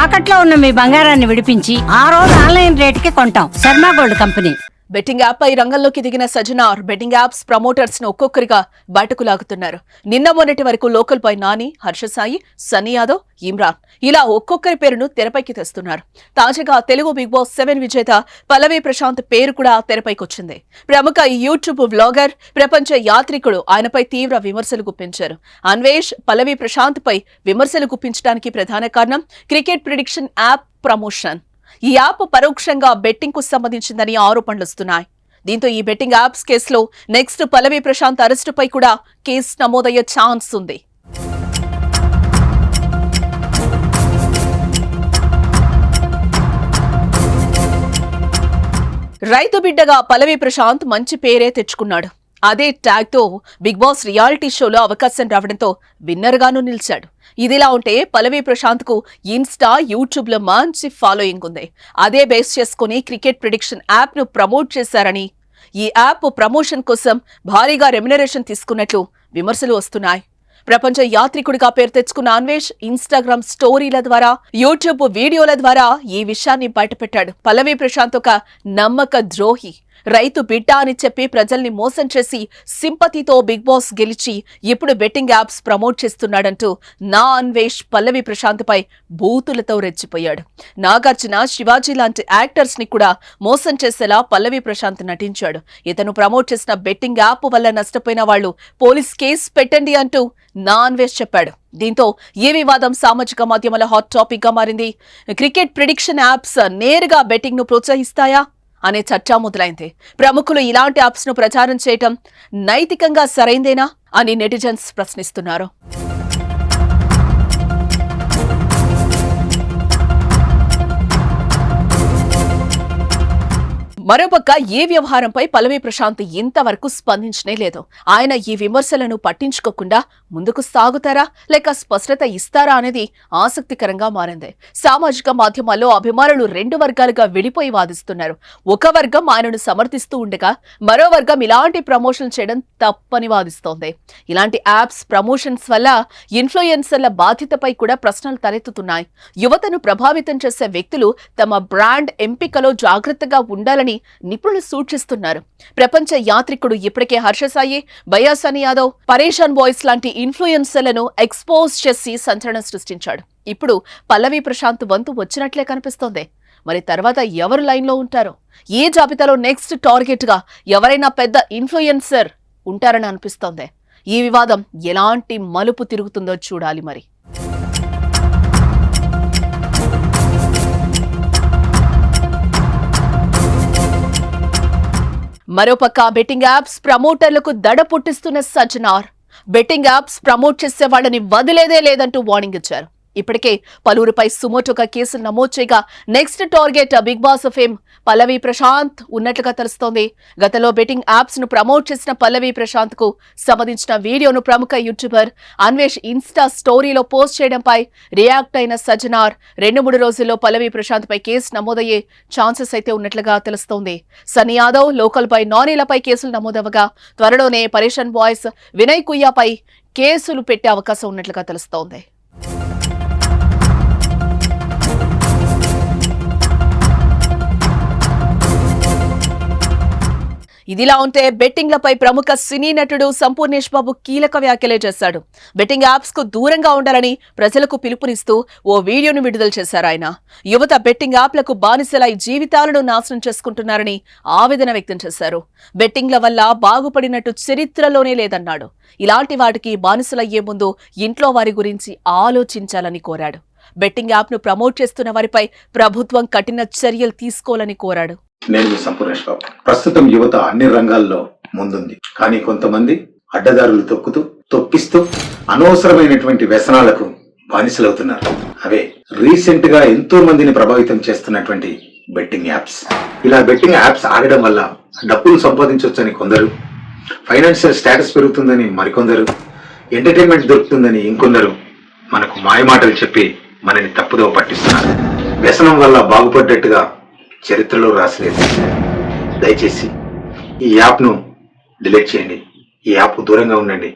తాకట్లో ఉన్న మీ బంగారాన్ని విడిపించి ఆ రోజు ఆన్లైన్ రేటుకి కొంటాం. Sharma gold company. Betting app పై రంగంలోకి దిగిన సజ్జనార్ బెట్టింగ్ యాప్స్ ప్రమోటర్స్ ను ఒక్కొక్కరిగా బయటకు లాగుతున్నారు. నిన్న మొన్నటి వరకు లోకల్ పై నాని, హర్షసాయి, సన్నీ యాదవ్, ఇమ్రాన్ ఇలా ఒక్కొక్కరి పేరును తెరపైకి తెస్తున్నారు. తాజాగా తెలుగు బిగ్ బాస్ 7 విజేత పల్లవి ప్రశాంత్ పేరు కూడా తెరపైకొచ్చింది. ప్రముఖ యూట్యూబ్ వ్లాగర్, ప్రపంచ యాత్రికుడు ఆయనపై తీవ్ర విమర్శలు గుప్పించారు. అన్వేష్ పల్లవి ప్రశాంత్ పై విమర్శలు గుప్పించడానికి ప్రధాన కారణం క్రికెట్ ప్రిడిక్షన్ యాప్ ప్రమోషన్. ఈ యాప్ పరోక్షంగా బెట్టింగ్ కు సంబంధించిందని ఆరోపణలు వస్తున్నాయి. దీంతో ఈ బెట్టింగ్ యాప్స్ కేసులో నెక్స్ట్ పల్లవి ప్రశాంత్ అరెస్టుపై కూడా కేసు నమోదయ్యే ఛాన్స్ ఉంది. రైతు బిడ్డగా పల్లవి ప్రశాంత్ మంచి పేరే తెచ్చుకున్నాడు. అదే ట్యాగ్ తో బిగ్ బాస్ రియాలిటీ షోలో అవకాశం రావడంతో విన్నర్ గాను నిలిచాడు. ఇదిలా ఉంటే పల్లవి ప్రశాంత్ కు ఇన్స్టా, యూట్యూబ్ లో మంచి ఫాలోయింగ్ ఉంది. అదే బేస్ చేసుకుని క్రికెట్ ప్రిడిక్షన్ యాప్ ను ప్రమోట్ చేశారని, ఈ యాప్ ప్రమోషన్ కోసం భారీగా రెమ్యునరేషన్ తీసుకున్నట్లు విమర్శలు వస్తున్నాయి. ప్రపంచ యాత్రికుడిగా పేరు తెచ్చుకున్న అన్వేష్ ఇన్స్టాగ్రామ్ స్టోరీల ద్వారా, యూట్యూబ్ వీడియోల ద్వారా ఈ విషయాన్ని బయటపెట్టాడు. పల్లవి ప్రశాంత్ ఒక నమ్మక ద్రోహి, రైతు బిడ్డ అని చెప్పి ప్రజల్ని మోసం చేసి సింపతితో బిగ్ బాస్ గెలిచి ఇప్పుడు బెట్టింగ్ యాప్స్ ప్రమోట్ చేస్తున్నాడంటూ నా అన్వేష్ పల్లవి ప్రశాంత్ పై బూతులతో రెచ్చిపోయాడు. నాగార్జున, శివాజీ లాంటి యాక్టర్స్ ని కూడా మోసం చేసేలా పల్లవి ప్రశాంత్ నటించాడు. ఇతను ప్రమోట్ చేసిన బెట్టింగ్ యాప్ వల్ల నష్టపోయిన వాళ్లు పోలీస్ కేసు పెట్టండి అంటూ నా అన్వేష్ చెప్పాడు. దీంతో ఈ వివాదం సామాజిక మాధ్యమాల హాట్ టాపిక్ గా మారింది. క్రికెట్ ప్రిడిక్షన్ యాప్స్ నేరుగా బెట్టింగ్ ను ప్రోత్సహిస్తాయా అనే చర్చ మొదలైంది. ప్రముఖులు ఇలాంటి యాప్స్ ను ప్రచారం చేయటం నైతికంగా సరైందేనా అని నెటిజన్స్ ప్రశ్నిస్తున్నారు. మరోపక్క ఈ వ్యవహారంపై పల్లవి ప్రశాంత్ ఇంతవరకు స్పందించనే లేదు. ఆయన ఈ విమర్శలను పట్టించుకోకుండా ముందుకు సాగుతారా లేక స్పష్టత ఇస్తారా అనేది ఆసక్తికరంగా మారింది. సామాజిక మాధ్యమాల్లో అభిమానులు 2 వర్గాలుగా విడిపోయి వాదిస్తున్నారు. ఒక వర్గం ఆయనను సమర్థిస్తూ ఉండగా మరో వర్గం ఇలాంటి ప్రమోషన్ చేయడం తప్పని వాదిస్తోంది. ఇలాంటి యాప్స్ ప్రమోషన్స్ వల్ల ఇన్ఫ్లుయెన్సర్ల బాధ్యతపై కూడా ప్రశ్నలు తలెత్తుతున్నాయి. యువతను ప్రభావితం చేసే వ్యక్తులు తమ బ్రాండ్ ఎంపికలో జాగ్రత్తగా ఉండాలని నిపుణులు సూచిస్తున్నారు. ప్రపంచ యాత్రికుడు ఇప్పటికే హర్షసాయి, సన్నీ యాదవ్, పరేషాన్ బాయ్స్ లాంటి ఇన్ఫ్లుయెన్సర్లను ఎక్స్పోజ్ చేసి సంచలనం సృష్టించాడు. ఇప్పుడు పల్లవి ప్రశాంత్ వంతు వచ్చినట్లే కనిపిస్తోంది. మరి తర్వాత ఎవరు లైన్లో ఉంటారో, ఈ జాబితాలో నెక్స్ట్ టార్గెట్ గా ఎవరైనా పెద్ద ఇన్ఫ్లుయెన్సర్ ఉంటారని అనిపిస్తోంది. ఈ వివాదం ఎలాంటి మలుపు తిరుగుతుందో చూడాలి మరి. మరోపక్క బెట్టింగ్ యాప్స్ ప్రమోటర్లకు దడ పుట్టిస్తున్న సజ్జనార్ బెట్టింగ్ యాప్స్ ప్రమోట్ చేసే వాళ్ళని వదిలేదే లేదంటూ వార్నింగ్ ఇచ్చారు. ఇప్పటికే పలువురిపై సుమోటోగా కేసులు నమోదు చేయగా next target Bigg Boss fame Pallavi Prashanth ఉన్నట్లుగా తెలుస్తోంది. గతంలో బెట్టింగ్ యాప్స్ ను ప్రమోట్ చేసిన పల్లవి ప్రశాంత్ కు సంబంధించిన వీడియోను ప్రముఖ యూట్యూబర్ అన్వేష్ ఇన్స్టా స్టోరీలో పోస్ట్ చేయడంపై రియాక్ట్ అయిన సజ్జనార్ 2-3 రోజుల్లో పల్లవి ప్రశాంత్ పై కేసు నమోదయ్యే ఛాన్సెస్ అయితే ఉన్నట్లుగా తెలుస్తోంది. సన్నీ యాదవ్, లోకల్ పై నానీలపై కేసులు నమోదవగా త్వరలోనే పరేషాన్ బాయ్స్, వినయ్ కుయ్యాపై కేసులు పెట్టే అవకాశం ఉన్నట్లుగా తెలుస్తోంది. ఇదిలా ఉంటే బెట్టింగ్లపై ప్రముఖ సినీ నటుడు సంపూర్ణేష్ బాబు కీలక వ్యాఖ్యలే చేశాడు. బెట్టింగ్ యాప్స్ కు దూరంగా ఉండాలని ప్రజలకు పిలుపునిస్తూ ఓ వీడియోను విడుదల చేశారు ఆయన. యువత బెట్టింగ్ యాప్లకు బానిసలై జీవితాలను నాశనం చేసుకుంటున్నారని ఆవేదన వ్యక్తం చేశారు. బెట్టింగ్ల వల్ల బాగుపడినట్టు చరిత్రలోనే లేదన్నాడు. ఇలాంటి వాటికి బానిసలయ్యే ముందు ఇంట్లో వారి గురించి ఆలోచించాలని కోరాడు. బెట్టింగ్ యాప్ ను ప్రమోట్ చేస్తున్న వారిపై ప్రభుత్వం కఠిన చర్యలు తీసుకోవాలని కోరాడు. నేను మీ సంపూర్ణేష్ బాబు. ప్రస్తుతం యువత అన్ని రంగాల్లో ముందుంది. కానీ కొంతమంది అడ్డదారులు తొక్కిస్తూ అనవసరమైనటువంటి వ్యసనాలకు బానిసలవుతున్నారు. అవే రీసెంట్ గా ఎంతో మందిని ప్రభావితం చేస్తున్నటువంటి బెట్టింగ్ యాప్స్. ఇలా బెట్టింగ్ యాప్స్ ఆడడం వల్ల డబ్బులు సంపాదించవచ్చని కొందరు, ఫైనాన్షియల్ స్టేటస్ పెరుగుతుందని మరికొందరు, ఎంటర్టైన్మెంట్ దొరుకుతుందని ఇంకొందరు మనకు మాయమాటలు చెప్పి మనని తప్పుదోవ పట్టిస్తున్నారు. వ్యసనం వల్ల బాగుపడ్డట్టుగా చరిత్రలో రాసలేదు. దయచేసి ఈ యాప్ను డిలీట్ చేయండి. ఈ యాప్ దూరంగా ఉండండి.